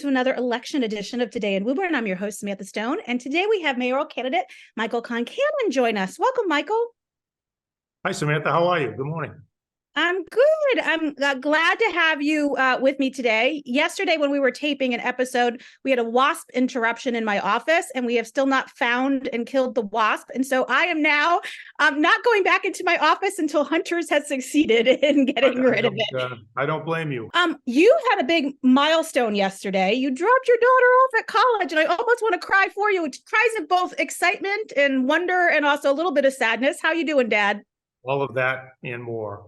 to another election edition of Today in Woburn. I'm your host, Samantha Stone, and today we have mayoral candidate Michael Concannon join us. Welcome, Michael. Hi, Samantha. How are you? Good morning. I'm good. I'm glad to have you with me today. Yesterday, when we were taping an episode, we had a wasp interruption in my office, and we have still not found and killed the wasp. And so I am now not going back into my office until hunters has succeeded in getting rid of it. I don't blame you. You had a big milestone yesterday. You dropped your daughter off at college, and I almost want to cry for you. It's cries of both excitement and wonder, and also a little bit of sadness. How you doing, Dad? All of that and more.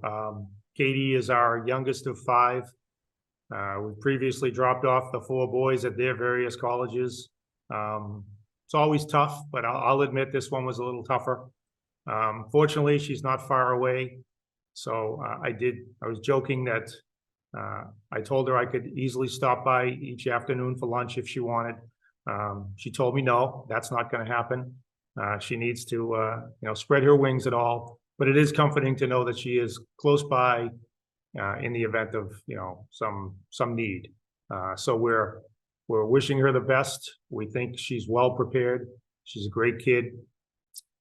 Katie is our youngest of five. We previously dropped off the four boys at their various colleges. It's always tough, but I'll admit this one was a little tougher. Fortunately, she's not far away. So I was joking that I told her I could easily stop by each afternoon for lunch if she wanted. She told me, no, that's not going to happen. She needs to, spread her wings at all. But it is comforting to know that she is close by in the event of, some need. So we're wishing her the best. We think she's well prepared. She's a great kid.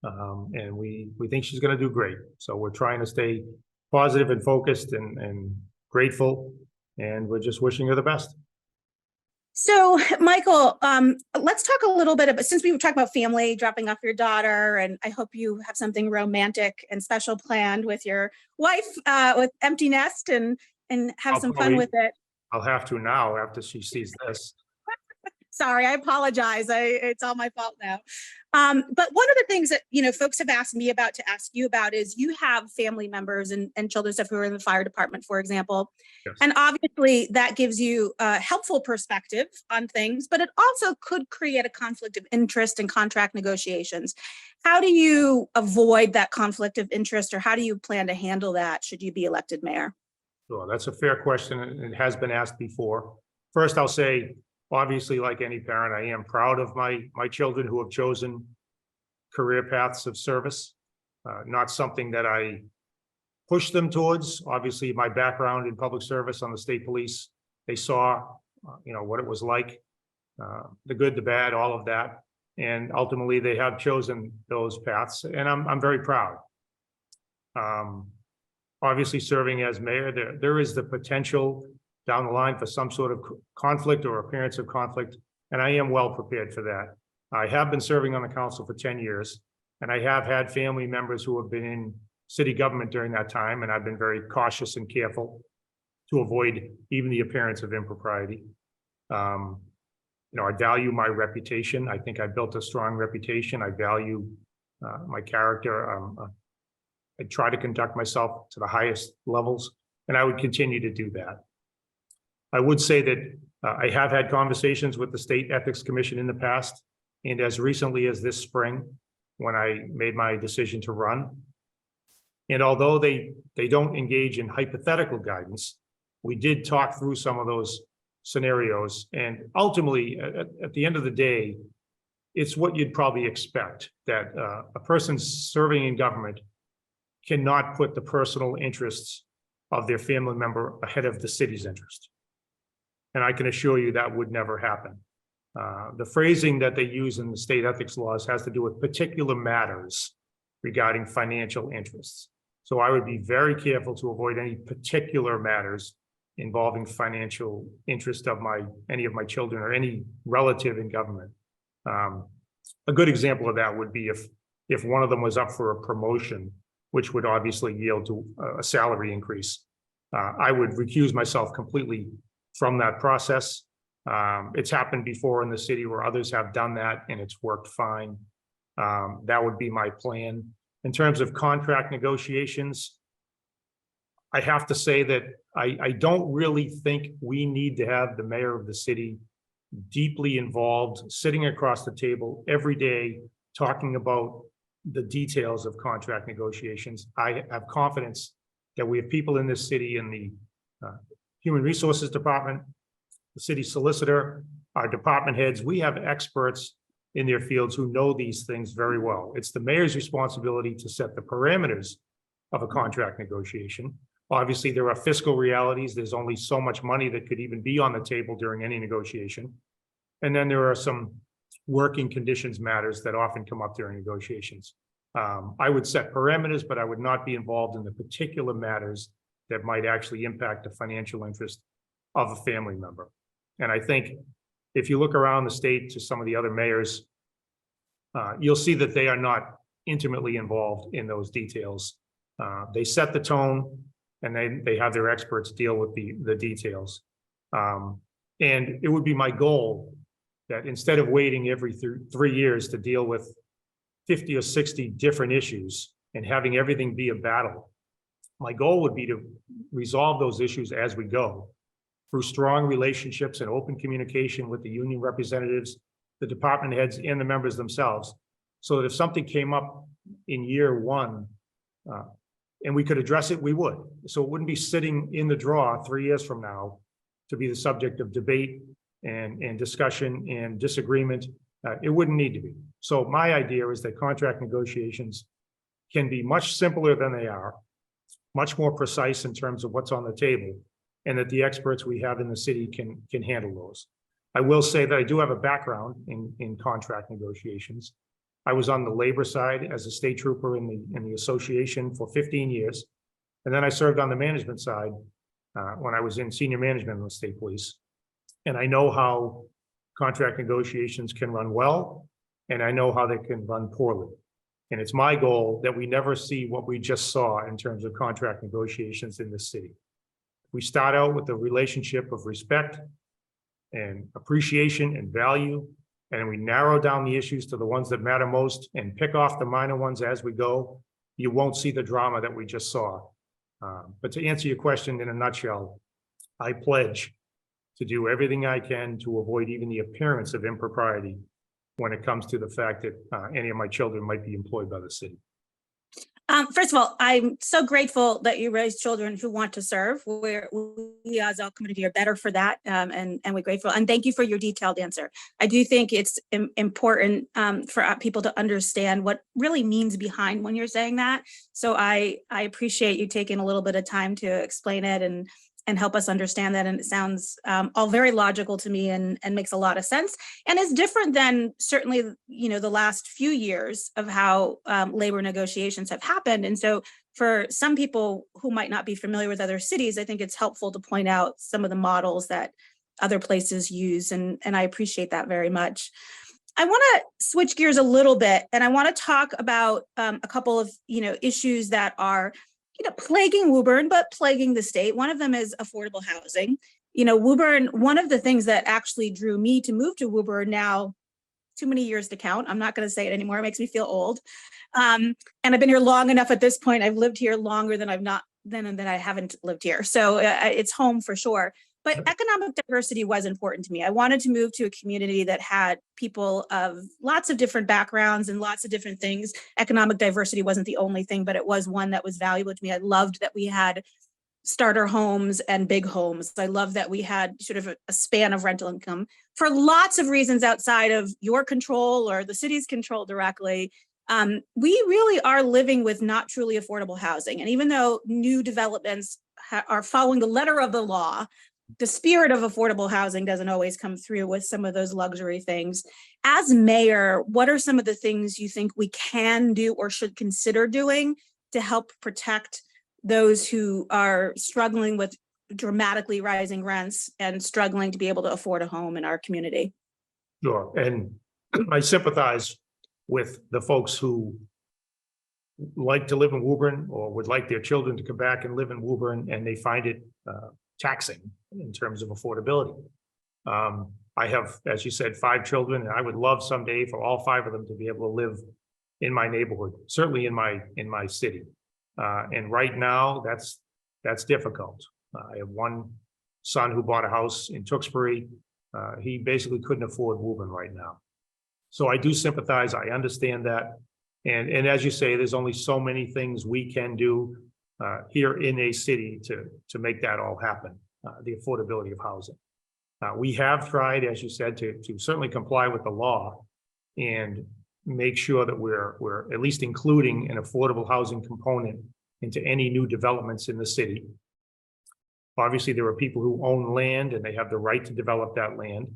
And we think she's going to do great. So we're trying to stay positive and focused and grateful. And we're just wishing her the best. So, Michael, let's talk a little bit about, since we were talking about family, dropping off your daughter, and I hope you have something romantic and special planned with your wife, with empty nest, and have some fun with it. I'll have to now after she sees this. Sorry, I apologize. It's all my fault now. But one of the things that, folks have asked me about to ask you about is you have family members and children stuff who are in the fire department, for example. Yes. And obviously that gives you a helpful perspective on things, but it also could create a conflict of interest in contract negotiations. How do you avoid that conflict of interest, or how do you plan to handle that should you be elected mayor? Sure, that's a fair question, and it has been asked before. First, I'll say, obviously, like any parent, I am proud of my children who have chosen career paths of service. Not something that I push them towards. Obviously, my background in public service on the state police, they saw, what it was like, the good, the bad, all of that, and ultimately they have chosen those paths, and I'm very proud. Obviously, serving as mayor, there is the potential down the line for some sort of conflict or appearance of conflict, and I am well prepared for that. I have been serving on the council for 10 years, and I have had family members who have been in city government during that time, and I've been very cautious and careful to avoid even the appearance of impropriety. I value my reputation. I think I built a strong reputation. I value my character. I try to conduct myself to the highest levels, and I would continue to do that. I would say that I have had conversations with the State Ethics Commission in the past, and as recently as this spring, when I made my decision to run. And although they don't engage in hypothetical guidance, we did talk through some of those scenarios. And ultimately, at the end of the day, it's what you'd probably expect, that a person serving in government cannot put the personal interests of their family member ahead of the city's interest. And I can assure you that would never happen. The phrasing that they use in the state ethics laws has to do with particular matters regarding financial interests. So I would be very careful to avoid any particular matters involving financial interest of any of my children or any relative in government. A good example of that would be if one of them was up for a promotion, which would obviously yield to a salary increase. I would recuse myself completely from that process. It's happened before in the city where others have done that and it's worked fine. That would be my plan. In terms of contract negotiations, I have to say that I don't really think we need to have the mayor of the city deeply involved, sitting across the table every day, talking about the details of contract negotiations. I have confidence that we have people in this city in the Human Resources Department, the city solicitor, our department heads. We have experts in their fields who know these things very well. It's the mayor's responsibility to set the parameters of a contract negotiation. Obviously, there are fiscal realities. There's only so much money that could even be on the table during any negotiation. And then there are some working conditions matters that often come up during negotiations. I would set parameters, but I would not be involved in the particular matters that might actually impact the financial interest of a family member. And I think if you look around the state to some of the other mayors, you'll see that they are not intimately involved in those details. They set the tone, and they have their experts deal with the details. And it would be my goal that instead of waiting every 3 years to deal with 50 or 60 different issues and having everything be a battle, my goal would be to resolve those issues as we go through strong relationships and open communication with the union representatives, the department heads, and the members themselves, so that if something came up in year one and we could address it, we would. So it wouldn't be sitting in the drawer 3 years from now to be the subject of debate and discussion and disagreement. It wouldn't need to be. So my idea is that contract negotiations can be much simpler than they are, much more precise in terms of what's on the table, and that the experts we have in the city can handle those. I will say that I do have a background in contract negotiations. I was on the labor side as a state trooper in the association for 15 years. And then I served on the management side when I was in senior management in the state police. And I know how contract negotiations can run well, and I know how they can run poorly. And it's my goal that we never see what we just saw in terms of contract negotiations in this city. We start out with a relationship of respect and appreciation and value, and we narrow down the issues to the ones that matter most and pick off the minor ones as we go. You won't see the drama that we just saw. But to answer your question in a nutshell, I pledge to do everything I can to avoid even the appearance of impropriety when it comes to the fact that any of my children might be employed by the city. First of all, I'm so grateful that you raise children who want to serve. We as a community are better for that, and we're grateful. And thank you for your detailed answer. I do think it's important for people to understand what really means behind when you're saying that. So I appreciate you taking a little bit of time to explain it and help us understand that. And it sounds all very logical to me and makes a lot of sense. And it's different than certainly, the last few years of how labor negotiations have happened. And so for some people who might not be familiar with other cities, I think it's helpful to point out some of the models that other places use. And I appreciate that very much. I want to switch gears a little bit, and I want to talk about a couple of, issues that are plaguing Woburn, but plaguing the state. One of them is affordable housing. Woburn, one of the things that actually drew me to move to Woburn, now too many years to count, I'm not going to say it anymore, it makes me feel old. And I've been here long enough at this point. I've lived here longer than I haven't lived here. So it's home for sure. But economic diversity was important to me. I wanted to move to a community that had people of lots of different backgrounds and lots of different things. Economic diversity wasn't the only thing, but it was one that was valuable to me. I loved that we had starter homes and big homes. I love that we had sort of a span of rental income for lots of reasons outside of your control or the city's control directly. We really are living with not truly affordable housing. And even though new developments are following the letter of the law, the spirit of affordable housing doesn't always come through with some of those luxury things. As mayor, what are some of the things you think we can do or should consider doing to help protect those who are struggling with dramatically rising rents and struggling to be able to afford a home in our community? Sure. And I sympathize with the folks who like to live in Woburn or would like their children to come back and live in Woburn, and they find it taxing in terms of affordability. I have, as you said, 5 children, and I would love someday for all 5 of them to be able to live in my neighborhood, certainly in my city. And right now, that's difficult. I have one son who bought a house in Tewksbury. He basically couldn't afford Woburn right now. So I do sympathize. I understand that. And as you say, there's only so many things we can do here in a city to make that all happen, the affordability of housing. We have tried, as you said, to certainly comply with the law and make sure that we're at least including an affordable housing component into any new developments in the city. Obviously, there are people who own land and they have the right to develop that land.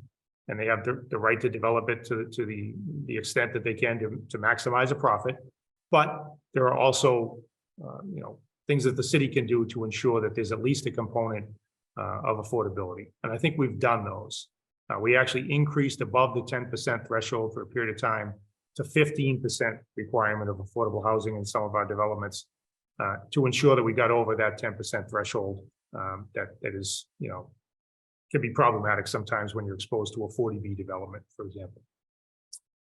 And they have the right to develop it to the extent that they can to maximize a profit. But there are also, things that the city can do to ensure that there's at least a component of affordability. And I think we've done those. We actually increased above the 10% threshold for a period of time to 15% requirement of affordable housing in some of our developments to ensure that we got over that 10% threshold that is, can be problematic sometimes when you're exposed to a 40B development, for example.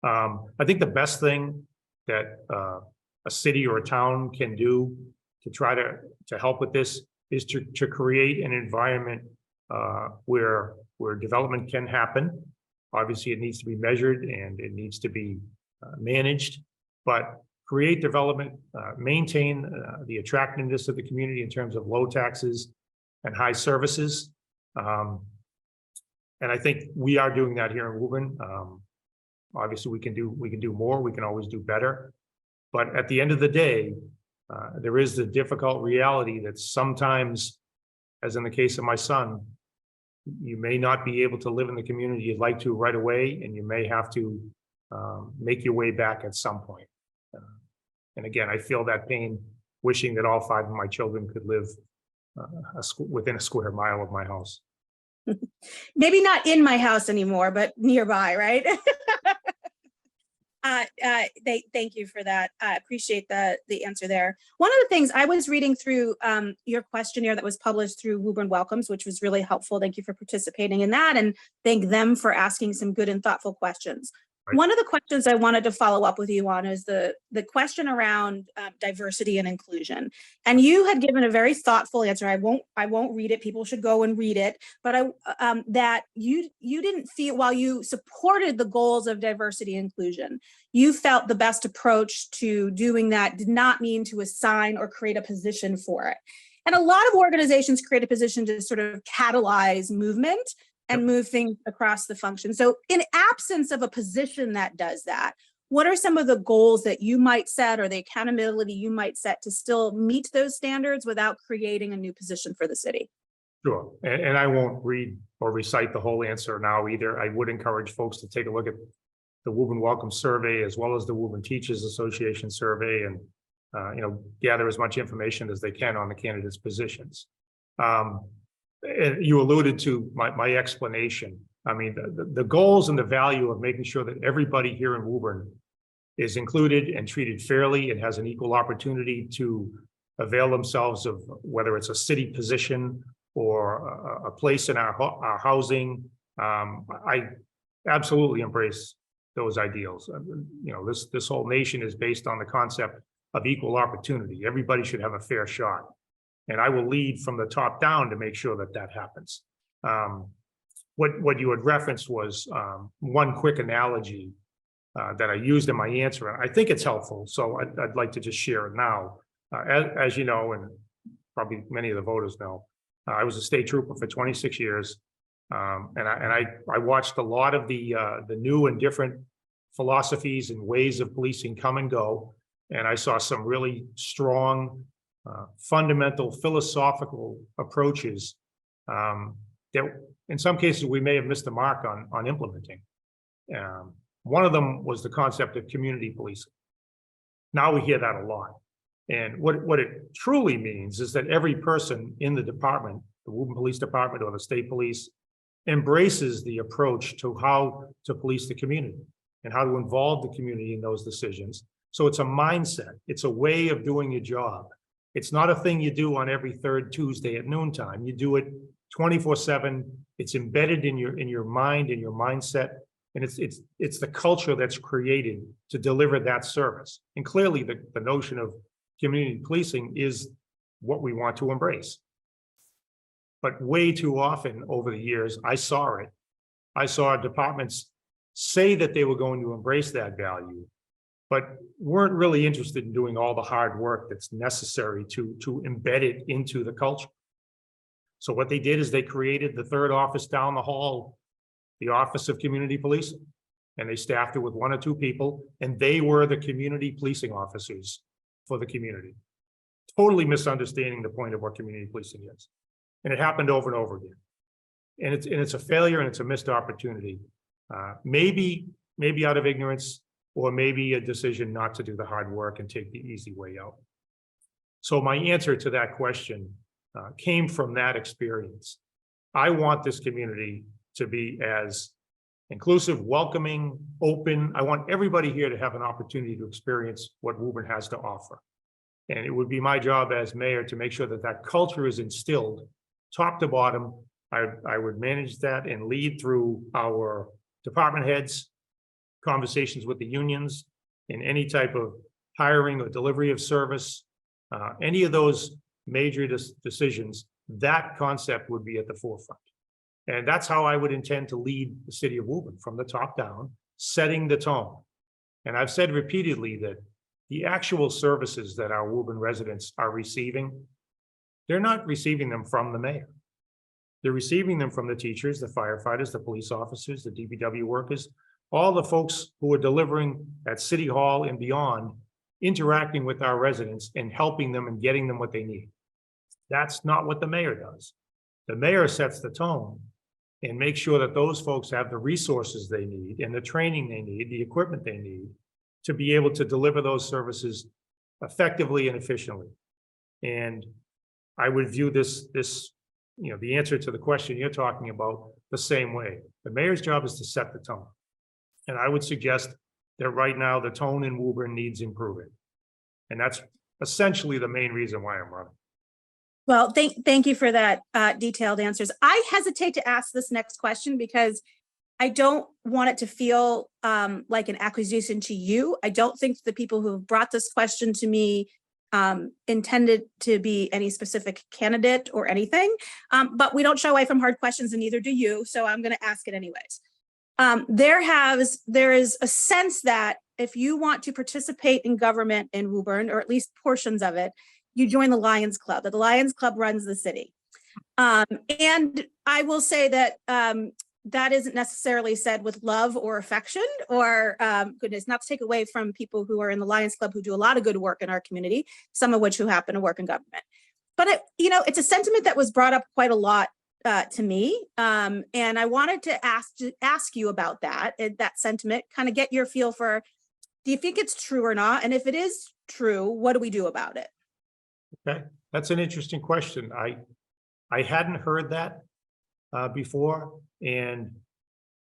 I think the best thing that a city or a town can do to try to help with this is to create an environment where development can happen. Obviously, it needs to be measured and it needs to be managed, but create development, maintain the attractiveness of the community in terms of low taxes and high services. And I think we are doing that here in Woburn. Obviously, we can do more. We can always do better. But at the end of the day, there is the difficult reality that sometimes, as in the case of my son, you may not be able to live in the community you'd like to right away, and you may have to make your way back at some point. And again, I feel that pain, wishing that all 5 of my children could live within a square mile of my house. Maybe not in my house anymore, but nearby, right? Thank you for that. I appreciate the answer there. One of the things I was reading through your questionnaire that was published through Woburn Welcomes, which was really helpful. Thank you for participating in that, and thank them for asking some good and thoughtful questions. Right. One of the questions I wanted to follow up with you on is the question around diversity and inclusion. And you had given a very thoughtful answer. I won't read it. People should go and read it. But that you didn't feel, while you supported the goals of diversity and inclusion, you felt the best approach to doing that did not mean to assign or create a position for it. And a lot of organizations create a position to sort of catalyze movement and move things across the function. So in absence of a position that does that, what are some of the goals that you might set or the accountability you might set to still meet those standards without creating a new position for the city? Sure, and I won't read or recite the whole answer now either. I would encourage folks to take a look at the Woburn Welcome Survey as well as the Woburn Teachers Association survey and gather as much information as they can on the candidates' positions. You alluded to my explanation. I mean, the goals and the value of making sure that everybody here in Woburn is included and treated fairly and has an equal opportunity to avail themselves of whether it's a city position or a place in our housing. I absolutely embrace those ideals. This whole nation is based on the concept of equal opportunity. Everybody should have a fair shot. And I will lead from the top down to make sure that that happens. What you had referenced was one quick analogy that I used in my answer. I think it's helpful, so I'd like to just share it now. As you know, and probably many of the voters know, I was a state trooper for 26 years, and I watched a lot of the new and different philosophies and ways of policing come and go, and I saw some really strong fundamental philosophical approaches that in some cases we may have missed the mark on implementing. One of them was the concept of community policing. Now we hear that a lot. And what it truly means is that every person in the department, the Woburn Police Department or the state police, embraces the approach to how to police the community and how to involve the community in those decisions. So it's a mindset. It's a way of doing your job. It's not a thing you do on every third Tuesday at noontime. You do it 24/7. It's embedded in your mind and your mindset, and it's the culture that's created to deliver that service. And clearly, the notion of community policing is what we want to embrace. But way too often over the years, I saw it. I saw departments say that they were going to embrace that value, but weren't really interested in doing all the hard work that's necessary to embed it into the culture. So what they did is they created the third office down the hall, the Office of Community Policing, and they staffed it with 1 or 2 people, and they were the community policing officers for the community. Totally misunderstanding the point of what community policing is. And it happened over and over again. And it's a failure, and it's a missed opportunity. Maybe out of ignorance, or maybe a decision not to do the hard work and take the easy way out. So my answer to that question came from that experience. I want this community to be as inclusive, welcoming, open. I want everybody here to have an opportunity to experience what Woburn has to offer. And it would be my job as mayor to make sure that that culture is instilled top to bottom. I would manage that and lead through our department heads, conversations with the unions, in any type of hiring or delivery of service, any of those major decisions. That concept would be at the forefront. And that's how I would intend to lead the city of Woburn, from the top down, setting the tone. And I've said repeatedly that the actual services that our Woburn residents are receiving, they're not receiving them from the mayor. They're receiving them from the teachers, the firefighters, the police officers, the DPW workers, all the folks who are delivering at City Hall and beyond, interacting with our residents and helping them and getting them what they need. That's not what the mayor does. The mayor sets the tone and makes sure that those folks have the resources they need and the training they need, the equipment they need to be able to deliver those services effectively and efficiently. And I would view this, the answer to the question you're talking about the same way. The mayor's job is to set the tone. And I would suggest that right now the tone in Woburn needs improving. And that's essentially the main reason why I'm running. Well, thank you for that detailed answers. I hesitate to ask this next question because I don't want it to feel like an accusation to you. I don't think the people who have brought this question to me intended to be any specific candidate or anything, but we don't shy away from hard questions, and neither do you. So I'm going to ask it anyways. There is a sense that if you want to participate in government in Woburn, or at least portions of it, you join the Lions Club. That the Lions Club runs the city. And I will say that that isn't necessarily said with love or affection or goodness, not to take away from people who are in the Lions Club who do a lot of good work in our community, some of which who happen to work in government. But it's a sentiment that was brought up quite a lot to me, and I wanted to ask you about that sentiment, kind of get your feel for, do you think it's true or not? And if it is true, what do we do about it? Okay, that's an interesting question. I hadn't heard that before, and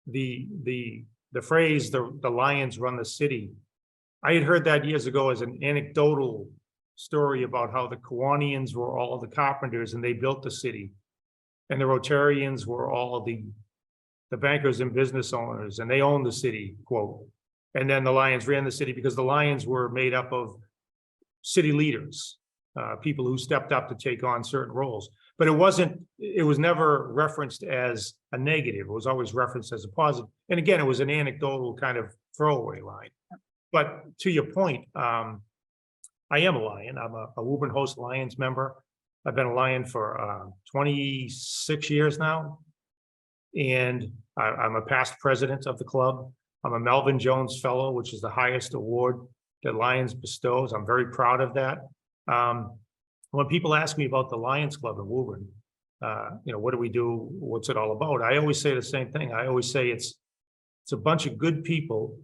the phrase the Lions run the city, I had heard that years ago as an anecdotal story about how the Kiwanians were all the carpenters and they built the city, and the Rotarians were all the bankers and business owners and they owned the city, quote. And then the Lions ran the city because the Lions were made up of city leaders, people who stepped up to take on certain roles. But it was never referenced as a negative. It was always referenced as a positive. And again, it was an anecdotal kind of throwaway line. But to your point, I am a Lion. I'm a Woburn Host Lions member. I've been a Lion for 26 years now. And I'm a past president of the club. I'm a Melvin Jones Fellow, which is the highest award that Lions bestows. I'm very proud of that. When people ask me about the Lions Club in Woburn, what do we do? What's it all about? I always say the same thing. I always say it's a bunch of good people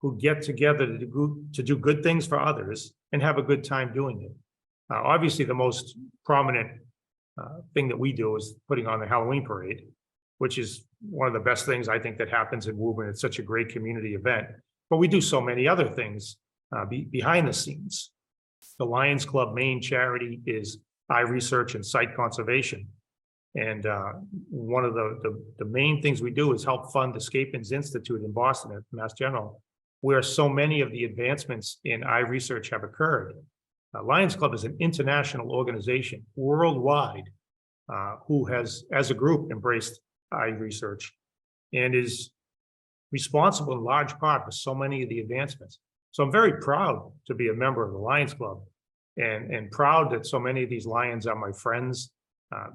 who get together to do good things for others and have a good time doing it. Obviously, the most prominent thing that we do is putting on the Halloween parade, which is one of the best things I think that happens in Woburn. It's such a great community event. But we do so many other things behind the scenes. The Lions Club main charity is eye research and site conservation. And one of the main things we do is help fund the Scapins Institute in Boston at Mass General, where so many of the advancements in eye research have occurred. Lions Club is an international organization worldwide who has, as a group, embraced eye research and is responsible in large part for so many of the advancements. So I'm very proud to be a member of the Lions Club and proud that so many of these Lions are my friends.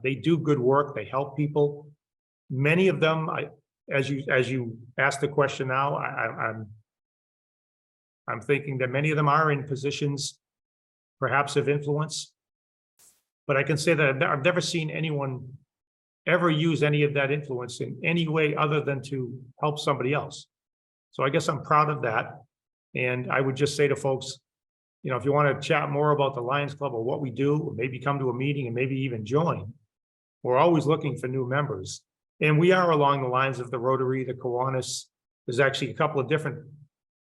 They do good work. They help people. Many of them, as you asked the question now, I'm thinking that many of them are in positions perhaps of influence. But I can say that I've never seen anyone ever use any of that influence in any way other than to help somebody else. So I guess I'm proud of that. And I would just say to folks, if you want to chat more about the Lions Club or what we do, or maybe come to a meeting and maybe even join, we're always looking for new members. And we are along the lines of the Rotary, the Kiwanis. There's actually a couple of different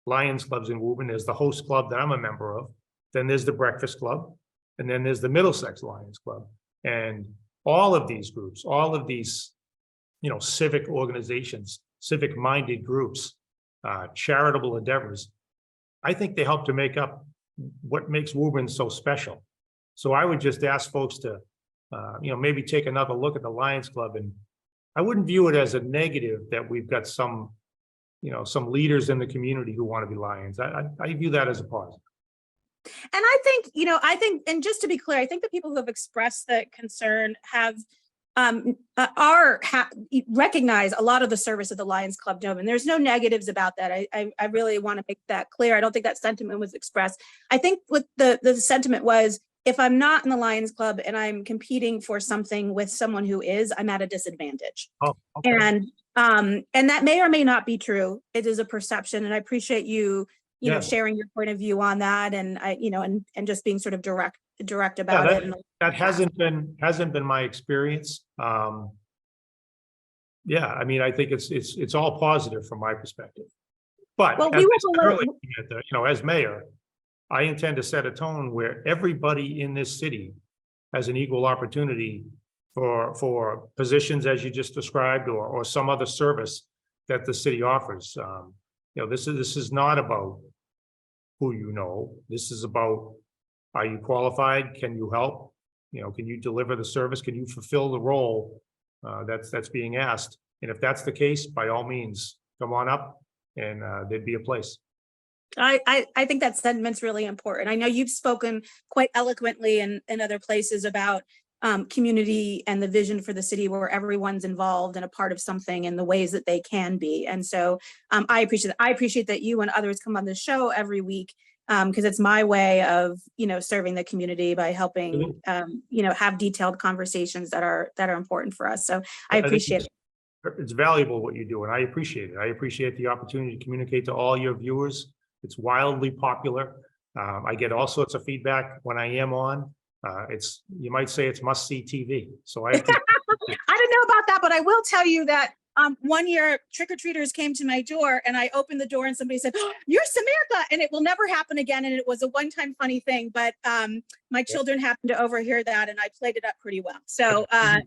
Lions Clubs in Woburn. There's the Host Club that I'm a member of. Then there's the Breakfast Club. And then there's the Middlesex Lions Club. And all of these groups, all of these, civic organizations, civic-minded groups, charitable endeavors, I think they help to make up what makes Woburn so special. So I would just ask folks to, maybe take another look at the Lions Club. And I wouldn't view it as a negative that we've got some leaders in the community who want to be Lions. I view that as a positive. And and just to be clear, I think the people who have expressed that concern have recognize a lot of the service of the Lions Club Dome, and there's no negatives about that. I really want to make that clear. I don't think that sentiment was expressed. I think what the sentiment was, if I'm not in the Lions Club and I'm competing for something with someone who is, I'm at a disadvantage. Oh, okay. And that may or may not be true. It is a perception, and I appreciate you sharing your point of view on that, and and just being sort of direct about it. That hasn't been my experience. I think it's all positive from my perspective. But as mayor, I intend to set a tone where everybody in this city has an equal opportunity for positions as you just described, or some other service that the city offers. This is not about who you know. This is about, are you qualified? Can you help? Can you deliver the service? Can you fulfill the role that's being asked? And if that's the case, by all means, come on up, and there'd be a place. I think that sentiment's really important. I know you've spoken quite eloquently in other places about community and the vision for the city, where everyone's involved and a part of something in the ways that they can be. And so I appreciate that you and others come on the show every week, because it's my way of serving the community by helping have detailed conversations that are important for us. So I appreciate it. It's valuable what you do, and I appreciate it. I appreciate the opportunity to communicate to all your viewers. It's wildly popular. I get all sorts of feedback when I am on. You might say it's must-see TV. So I don't know about that, but I will tell you that one year trick-or-treaters came to my door, and I opened the door and somebody said, "Oh, you're Samantha," and it will never happen again. And it was a one-time funny thing, but my children happened to overhear that, and I played it up pretty well. So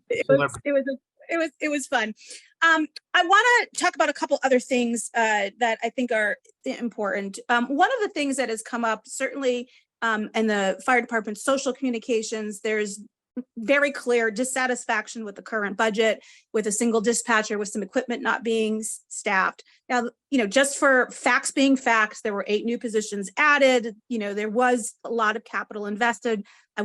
it was fun. I want to talk about a couple other things that I think are important. One of the things that has come up, certainly in the fire department's social communications, there's very clear dissatisfaction with the current budget, with a single dispatcher, with some equipment not being staffed. Now, just for facts being facts, there were 8 new positions added. There was a lot of capital invested. I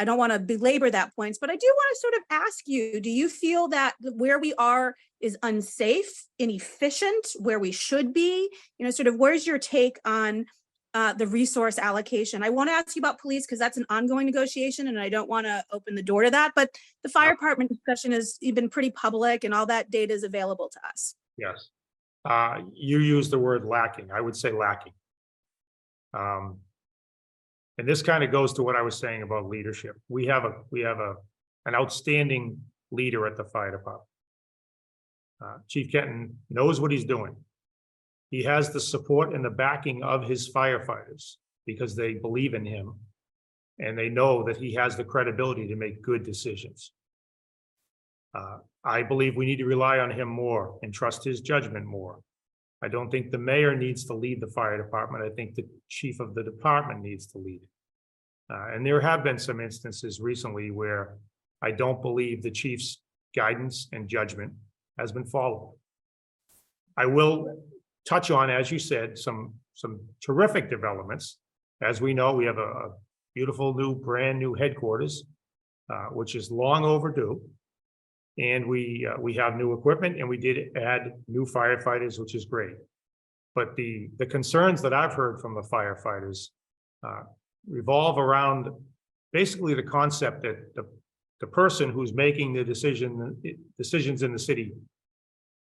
don't want to belabor that points, but I do want to sort of ask you, do you feel that where we are is unsafe, inefficient, where we should be? Sort of where's your take on the resource allocation? I want to ask you about police, because that's an ongoing negotiation, and I don't want to open the door to that. But the fire department discussion has been pretty public, and all that data is available to us. Yes. You use the word lacking. I would say lacking. And this kind of goes to what I was saying about leadership. We have an outstanding leader at the fire department. Chief Kenton knows what he's doing. He has the support and the backing of his firefighters because they believe in him, and they know that he has the credibility to make good decisions. I believe we need to rely on him more and trust his judgment more. I don't think the mayor needs to lead the fire department. I think the chief of the department needs to lead it. And there have been some instances recently where I don't believe the chief's guidance and judgment has been followed. I will touch on, as you said, some terrific developments. As we know, we have a beautiful brand new headquarters, which is long overdue. And we have new equipment, and we did add new firefighters, which is great. But the concerns that I've heard from the firefighters revolve around basically the concept that the person who's making the decisions in the city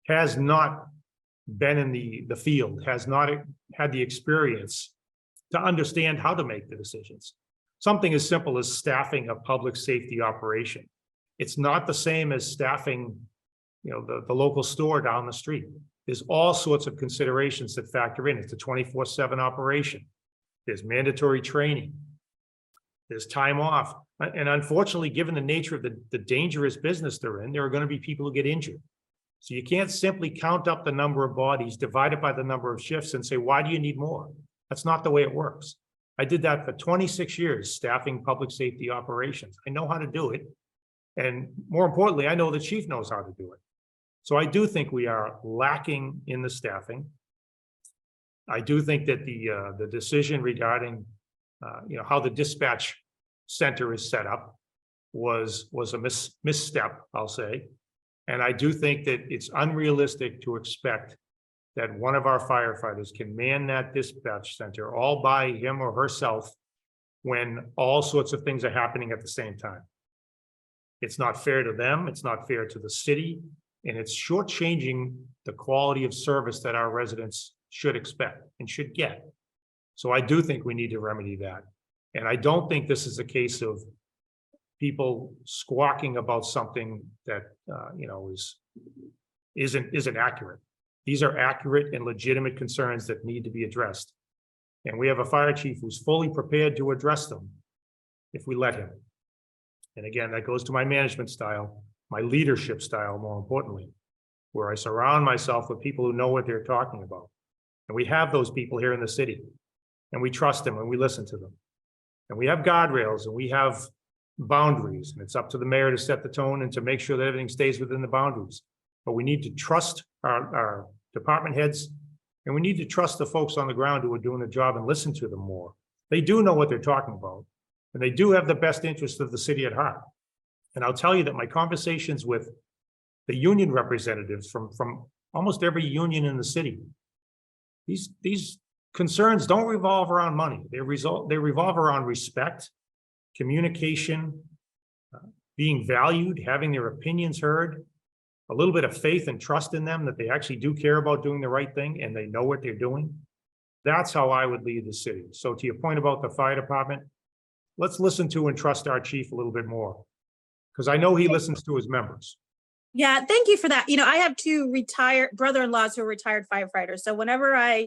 has not been in the field, has not had the experience to understand how to make the decisions. Something as simple as staffing a public safety operation. It's not the same as staffing, the local store down the street. There's all sorts of considerations that factor in. It's a 24/7 operation. There's mandatory training. There's time off. And unfortunately, given the nature of the dangerous business they're in, there are going to be people who get injured. So you can't simply count up the number of bodies, divide it by the number of shifts and say, why do you need more? That's not the way it works. I did that for 26 years, staffing public safety operations. I know how to do it. And more importantly, I know the chief knows how to do it. So I do think we are lacking in the staffing. I do think that the decision regarding how the dispatch center is set up was a misstep, I'll say. And I do think that it's unrealistic to expect that one of our firefighters can man that dispatch center all by him or herself when all sorts of things are happening at the same time. It's not fair to them, it's not fair to the city, and it's shortchanging the quality of service that our residents should expect and should get. So I do think we need to remedy that. And I don't think this is a case of people squawking about something that isn't accurate. These are accurate and legitimate concerns that need to be addressed. And we have a fire chief who's fully prepared to address them if we let him. And again, that goes to my management style, my leadership style, more importantly, where I surround myself with people who know what they're talking about. And we have those people here in the city, and we trust them and we listen to them. And we have guardrails and we have boundaries, and it's up to the mayor to set the tone and to make sure that everything stays within the boundaries. But we need to trust our department heads, and we need to trust the folks on the ground who are doing the job and listen to them more. They do know what they're talking about, and they do have the best interest of the city at heart. And I'll tell you that my conversations with the union representatives from almost every union in the city, these concerns don't revolve around money. They revolve around respect, communication, being valued, having their opinions heard, a little bit of faith and trust in them that they actually do care about doing the right thing and they know what they're doing. That's how I would lead the city. So to your point about the fire department, let's listen to and trust our chief a little bit more, because I know he listens to his members. Yeah, thank you for that. I have two retired brother-in-laws who are retired firefighters. So whenever I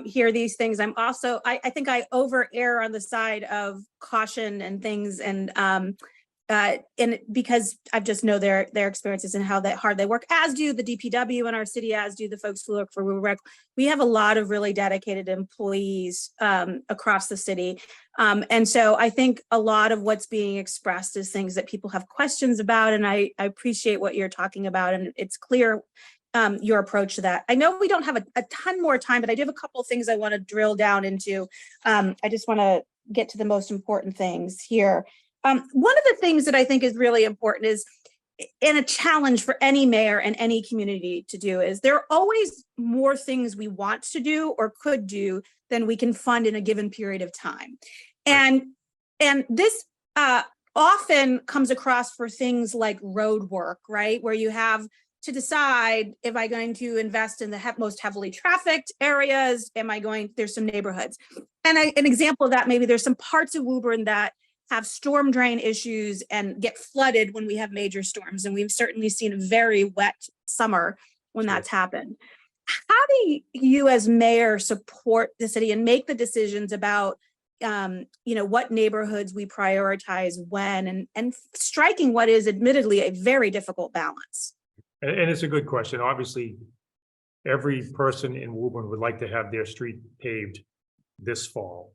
hear these things, I'm also, I think I over err on the side of caution and things, and because I just know their experiences and how hard they work, as do the DPW in our city, as do the folks who work for Woburn. We have a lot of really dedicated employees across the city. And so I think a lot of what's being expressed is things that people have questions about. And I appreciate what you're talking about. And it's clear your approach to that. I know we don't have a ton more time, but I do have a couple of things I want to drill down into. I just want to get to the most important things here. One of the things that I think is really important is, and a challenge for any mayor and any community to do, is there are always more things we want to do or could do than we can fund in a given period of time. And this often comes across for things like road work, right? Where you have to decide, am I going to invest in the most heavily trafficked areas? There's some neighborhoods. And an example of that, maybe there's some parts of Woburn that have storm drain issues and get flooded when we have major storms. And we've certainly seen a very wet summer when that's happened. How do you as mayor support the city and make the decisions about, what neighborhoods we prioritize when, and striking what is admittedly a very difficult balance? And it's a good question. Obviously, every person in Woburn would like to have their street paved this fall.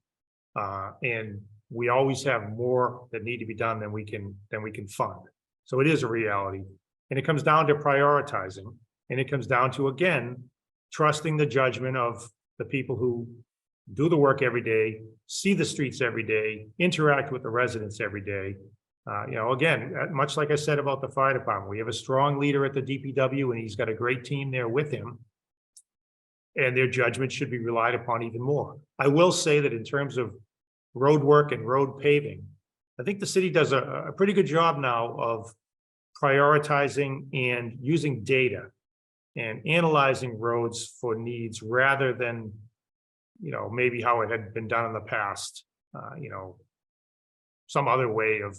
And we always have more that need to be done than we can fund. So it is a reality. And it comes down to prioritizing. And it comes down to, again, trusting the judgment of the people who do the work every day, see the streets every day, interact with the residents every day. Again, much like I said about the fire department, we have a strong leader at the DPW, and he's got a great team there with him. And their judgment should be relied upon even more. I will say that in terms of road work and road paving, I think the city does a pretty good job now of prioritizing and using data and analyzing roads for needs rather than, maybe how it had been done in the past. Some other way of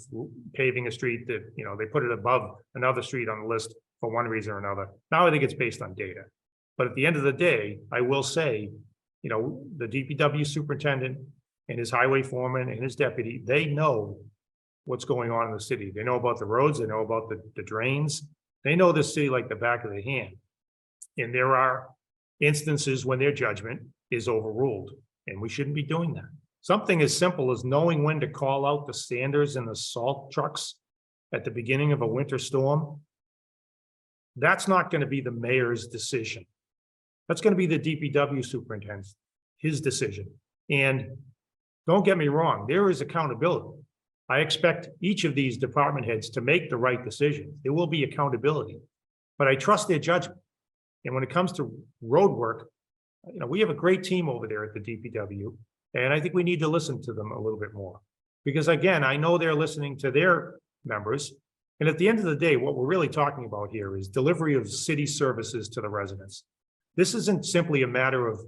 paving a street that, they put it above another street on the list for one reason or another. Now I think it's based on data. But at the end of the day, I will say, the DPW superintendent and his highway foreman and his deputy, they know what's going on in the city. They know about the roads, they know about the drains. They know the city like the back of their hand. And there are instances when their judgment is overruled, and we shouldn't be doing that. Something as simple as knowing when to call out the sanders and the salt trucks at the beginning of a winter storm, that's not going to be the mayor's decision. That's going to be the DPW superintendent's, his decision. And don't get me wrong, there is accountability. I expect each of these department heads to make the right decision. There will be accountability, but I trust their judgment. And when it comes to road work, we have a great team over there at the DPW, and I think we need to listen to them a little bit more. Because again, I know they're listening to their members. And at the end of the day, what we're really talking about here is delivery of city services to the residents. This isn't simply a matter of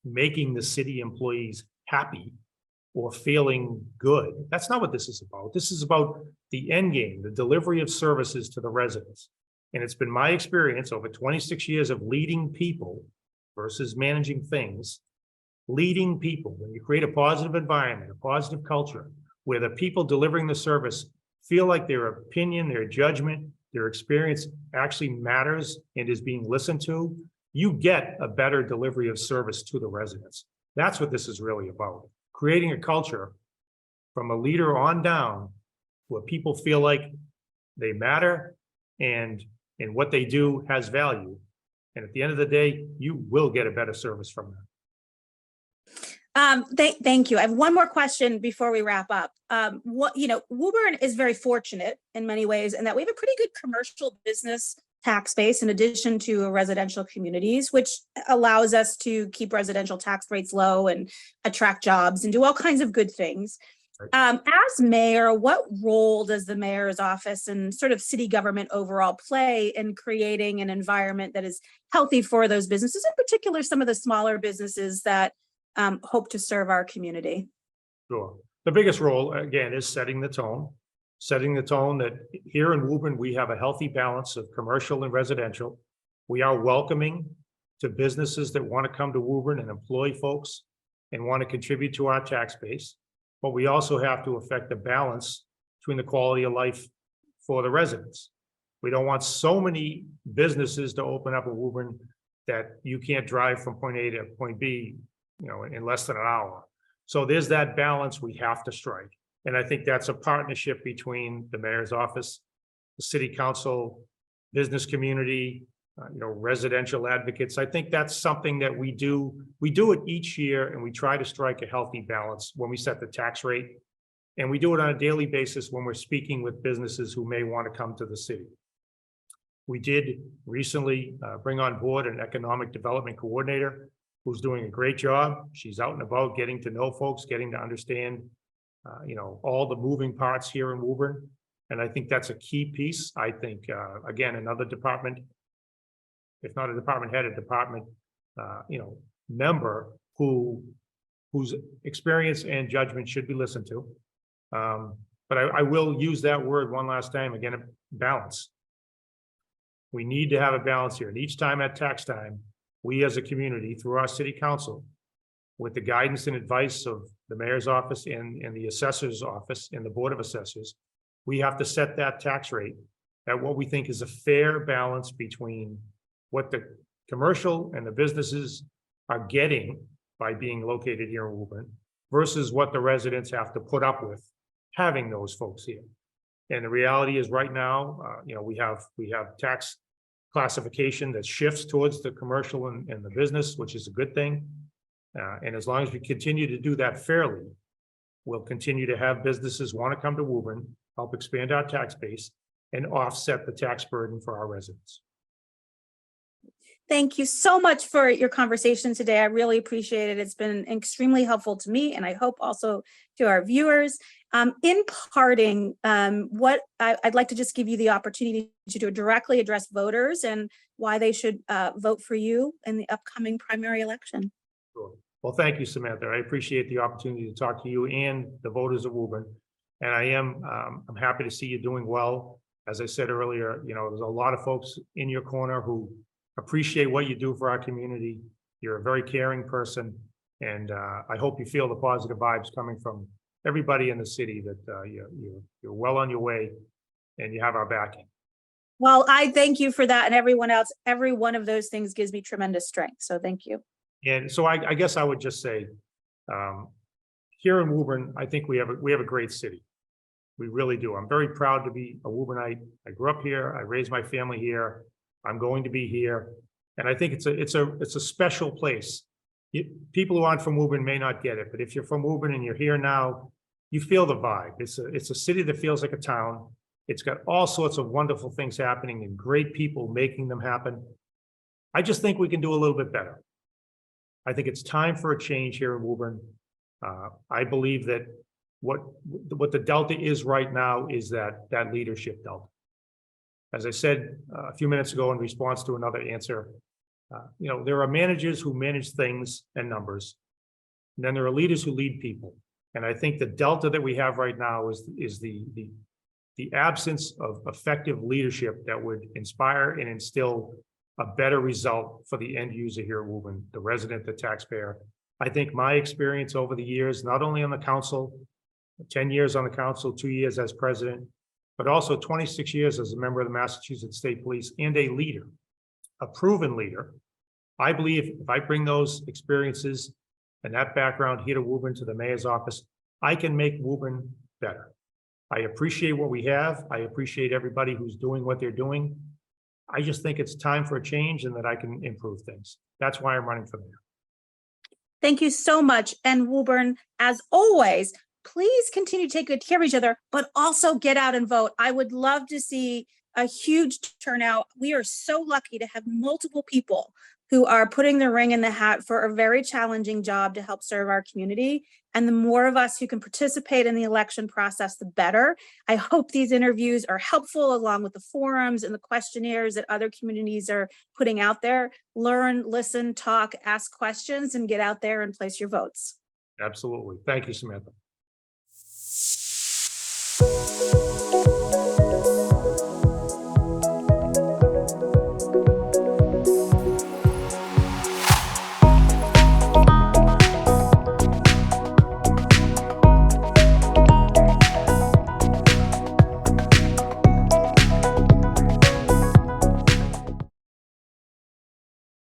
making the city employees happy or feeling good. That's not what this is about. This is about the end game, the delivery of services to the residents. And it's been my experience over 26 years of leading people versus managing things. Leading people, when you create a positive environment, a positive culture, where the people delivering the service feel like their opinion, their judgment, their experience actually matters and is being listened to, you get a better delivery of service to the residents. That's what this is really about. Creating a culture from a leader on down where people feel like they matter and what they do has value. And at the end of the day, you will get a better service from them. Thank you. I have one more question before we wrap up. Woburn is very fortunate in many ways in that we have a pretty good commercial business tax base in addition to residential communities, which allows us to keep residential tax rates low and attract jobs and do all kinds of good things. As mayor, what role does the mayor's office and sort of city government overall play in creating an environment that is healthy for those businesses, in particular, some of the smaller businesses that hope to serve our community? Sure. The biggest role, again, is setting the tone that here in Woburn, we have a healthy balance of commercial and residential. We are welcoming to businesses that want to come to Woburn and employ folks and want to contribute to our tax base. But we also have to affect the balance between the quality of life for the residents. We don't want so many businesses to open up in Woburn that you can't drive from point A to point B, in less than an hour. So there's that balance we have to strike. And I think that's a partnership between the mayor's office, the city council, business community, residential advocates. I think that's something that we do. We do it each year, and we try to strike a healthy balance when we set the tax rate. And we do it on a daily basis when we're speaking with businesses who may want to come to the city. We did recently bring on board an economic development coordinator who's doing a great job. She's out and about getting to know folks, getting to understand, all the moving parts here in Woburn. And I think that's a key piece. I think, again, another department, if not a department head, a department, member whose experience and judgment should be listened to. But I will use that word one last time, again, balance. We need to have a balance here. And each time at tax time, we as a community, through our city council, with the guidance and advice of the mayor's office and the assessor's office and the board of assessors, we have to set that tax rate at what we think is a fair balance between what the commercial and the businesses are getting by being located here in Woburn versus what the residents have to put up with having those folks here. And the reality is right now, we have tax classification that shifts towards the commercial and the business, which is a good thing. And as long as we continue to do that fairly, we'll continue to have businesses want to come to Woburn, help expand our tax base, and offset the tax burden for our residents. Thank you so much for your conversation today. I really appreciate it. It's been extremely helpful to me, and I hope also to our viewers. In parting, what I'd like to just give you the opportunity to directly address voters and why they should vote for you in the upcoming primary election. Sure. Well, thank you, Samantha. I appreciate the opportunity to talk to you and the voters of Woburn. And I'm happy to see you doing well. As I said earlier, there's a lot of folks in your corner who appreciate what you do for our community. You're a very caring person. And I hope you feel the positive vibes coming from everybody in the city that you're well on your way and you have our backing. Well, I thank you for that, and everyone else. Every one of those things gives me tremendous strength. So thank you. And so I guess I would just say, here in Woburn, I think we have a great city. We really do. I'm very proud to be a Woburnite. I grew up here. I raised my family here. I'm going to be here, and I think it's a special place. People who aren't from Woburn may not get it, but if you're from Woburn and you're here now, you feel the vibe. It's a city that feels like a town. It's got all sorts of wonderful things happening and great people making them happen. I just think we can do a little bit better. I think it's time for a change here in Woburn. I believe that what the delta is right now is that leadership delta. As I said a few minutes ago in response to another answer, there are managers who manage things and numbers, and then there are leaders who lead people. And I think the delta that we have right now is the absence of effective leadership that would inspire and instill a better result for the end user here at Woburn, the resident, the taxpayer. I think my experience over the years, not only on the council, 10 years on the council, 2 years as president, but also 26 years as a member of the Massachusetts State Police and a leader, a proven leader. I believe if I bring those experiences and that background here to Woburn, to the mayor's office, I can make Woburn better. I appreciate what we have. I appreciate everybody who's doing what they're doing. I just think it's time for a change and that I can improve things. That's why I'm running for mayor. Thank you so much. And Woburn, as always, please continue to take good care of each other, but also get out and vote. I would love to see a huge turnout. We are so lucky to have multiple people who are putting their ring in the hat for a very challenging job to help serve our community. And the more of us who can participate in the election process, the better. I hope these interviews are helpful, along with the forums and the questionnaires that other communities are putting out there. Learn, listen, talk, ask questions, and get out there and place your votes. Absolutely. Thank you, Samantha.